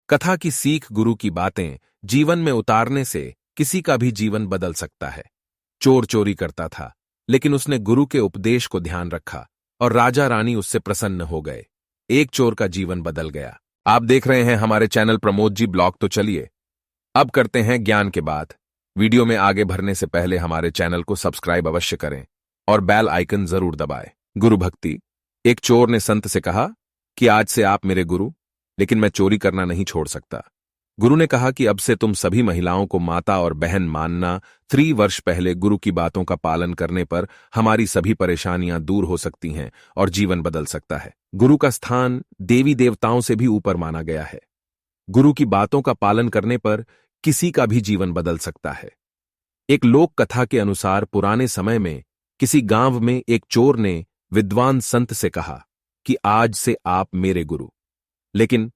कथा की सीख गुरु की बातें जीवन में उतारने से किसी का भी जीवन बदल सकता है। चोर चोरी करता था, लेकिन उसने गुरु के उपदेश को ध्यान रखा और राजा रानी उससे प्रसन्न हो गए। एक चोर का जीवन बदल गया। आप देख रहे हैं हमारे चैनल प्रमोद जी ब्लॉग। तो चलिए अब करते हैं ज्ञान के बात। वीडियो में आगे बढ़ने से पहले हमारे चैनल को सब्सक्राइब अवश्य करें और बेल आइकन जरूर दबाएं। गुरु भक्ति। एक चोर ने संत से कहा कि आज से आप मेरे गुरु, लेकिन मैं चोरी करना नहीं छोड़ सकता। गुरु ने कहा कि अब से तुम सभी महिलाओं को माता और बहन मानना। 3 वर्ष पहले गुरु की बातों का पालन करने पर हमारी सभी परेशानियां दूर हो सकती हैं और जीवन बदल सकता है। गुरु का स्थान देवी देवताओं से भी ऊपर माना गया है। गुरु की बातों का पालन करने पर किसी का भी जीवन बदल सकता है। एक लोक कथा के अनुसार पुराने समय में किसी गांव में एक चोर ने विद्वान संत से कहा कि आज से आप मेरे गुरु, लेकिन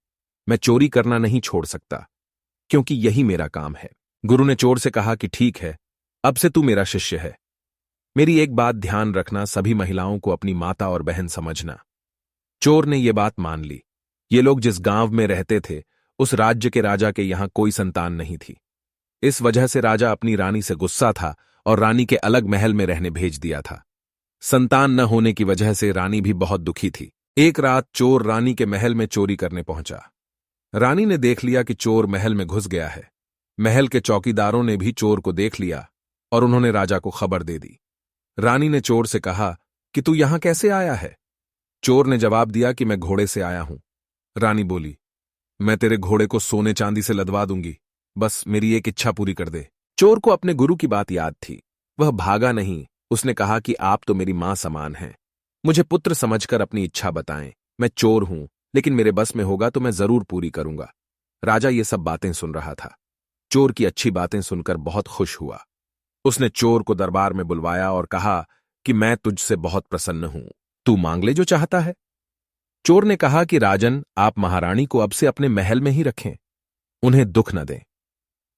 मैं चोरी करना नहीं छोड़ सकता, क्योंकि यही मेरा काम है। गुरु ने चोर से कहा कि ठीक है, अब से तू मेरा शिष्य है। मेरी एक बात ध्यान रखना, सभी महिलाओं को अपनी माता और बहन समझना। चोर ने यह बात मान ली। ये लोग जिस गांव में रहते थे, उस राज्य के राजा के यहां कोई संतान नहीं थी। इस वजह से राजा अपनी रानी से गुस्सा था और रानी के अलग महल में रहने भेज दिया था। संतान न होने की वजह से रानी भी बहुत दुखी थी। एक रात चोर रानी के महल में चोरी करने पहुंचा। रानी ने देख लिया कि चोर महल में घुस गया है। महल के चौकीदारों ने भी चोर को देख लिया और उन्होंने राजा को खबर दे दी। रानी ने चोर से कहा कि तू यहां कैसे आया है? चोर ने जवाब दिया कि मैं घोड़े से आया हूं। रानी बोली, मैं तेरे घोड़े को सोने चांदी से लदवा दूंगी, बस मेरी एक इच्छा पूरी कर दे। चोर को अपने गुरु की बात याद थी। वह भागा नहीं। उसने कहा कि आप तो मेरी मां समान हैं। मुझे पुत्र समझकर अपनी इच्छा बताएं। मैं चोर हूं, लेकिन मेरे बस में होगा तो मैं जरूर पूरी करूंगा। राजा ये सब बातें सुन रहा था। चोर की अच्छी बातें सुनकर बहुत खुश हुआ। उसने चोर को दरबार में बुलवाया और कहा कि मैं तुझसे बहुत प्रसन्न हूं, तू मांग ले जो चाहता है। चोर ने कहा कि राजन, आप महारानी को अब से अपने महल में ही रखें, उन्हें दुख न दें।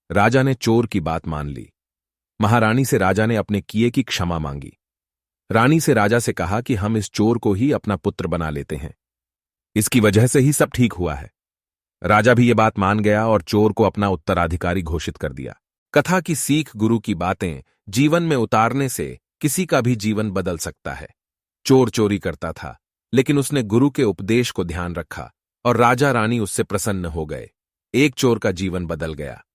राजा ने चोर की बात मान ली। महारानी से राजा ने अपने किए की क्षमा मांगी। रानी से राजा से कहा कि हम इस चोर को ही अपना पुत्र बना लेते हैं, इसकी वजह से ही सब ठीक हुआ है। राजा भी ये बात मान गया और चोर को अपना उत्तराधिकारी घोषित कर दिया। कथा की सीख गुरु की बातें जीवन में उतारने से किसी का भी जीवन बदल सकता है। चोर चोरी करता था, लेकिन उसने गुरु के उपदेश को ध्यान रखा और राजा रानी उससे प्रसन्न हो गए। एक चोर का जीवन बदल गया।